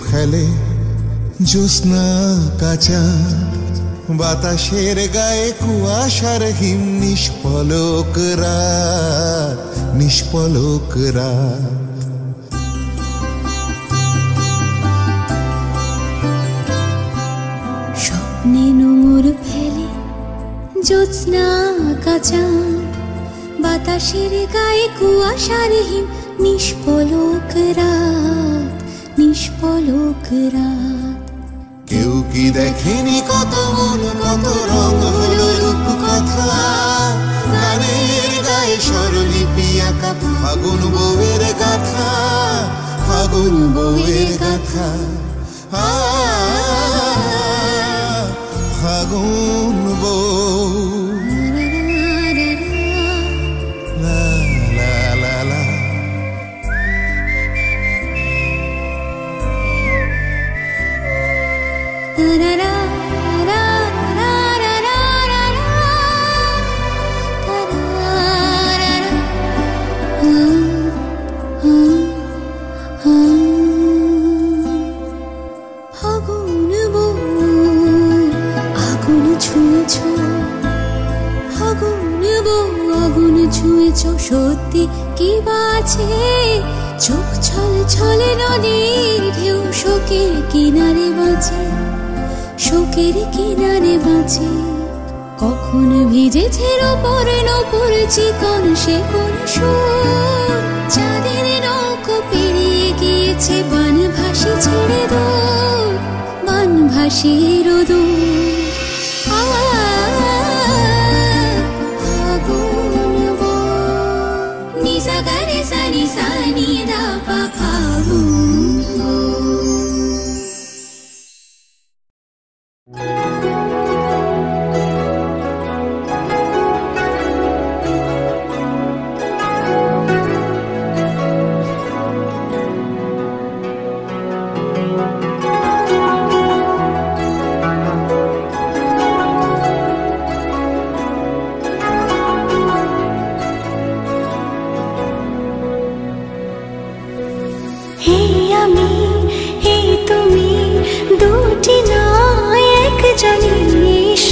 খেলে জ্যোৎস্না কাঁচা, বাতাসের গায়ে কুয়াশার হিম, নিষ্পলক রাত, নিষ্পলক রাত। স্বপ্নে নোঙর ফেলে জ্যোৎস্না কাঁচা, বাতাসের গায়ে কুয়াশার হিম, নিষ্পলক রাত, নিষ্পলক রাত। কেউ কি দেখেনি কত মন কত রং হলো রূপ কথা, গানের গায়ে স্বরলিপি আঁকা, ফাগুন বউয়ের গাথা, ফাগুন বউয়ের গাথা। ফাগুন বউ লা লা লা লা। ফাগুন বউ আগুন ছুঁয়েছ, ফাগুন বউ আগুন ছুঁয়েছ, সত্যি কি বাছে চোখ ছল ছলে নদীর ঢেউ, শোকের কিনারে বাঁচে, শোকের কিনারে বাঁচে। কখন ভিজেছে ওপর নপুর চিকন সে কোন সুর, চাঁদের নৌকো পেরিয়ে গিয়েছে বান ভাসি ছেড়ে দূর, বান ভাসি রোদুর। ফাগুন বউ নিসা গারে সানি সানি দা পা, ফাগুন বউ।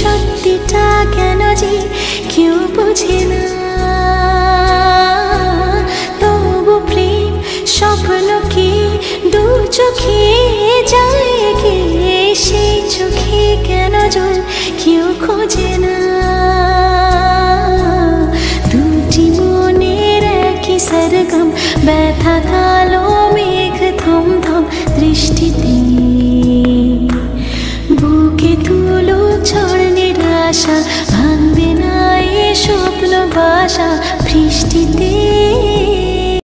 সত্যিটা কেন যে কেউ বোঝে না, তবু প্রেম স্বপ্নকে দু চোখে যায় গে, সেই চোখে কেন জল কেউ খোঁজে না। দুটি মনের একই সরগম, ব্যথা কালো মেঘ থম থম দৃষ্টিতে, বুকে তুলো ঝড় নিরাশা, ভাঙবে না এ স্বপ্ন বাসা বৃষ্টিতে।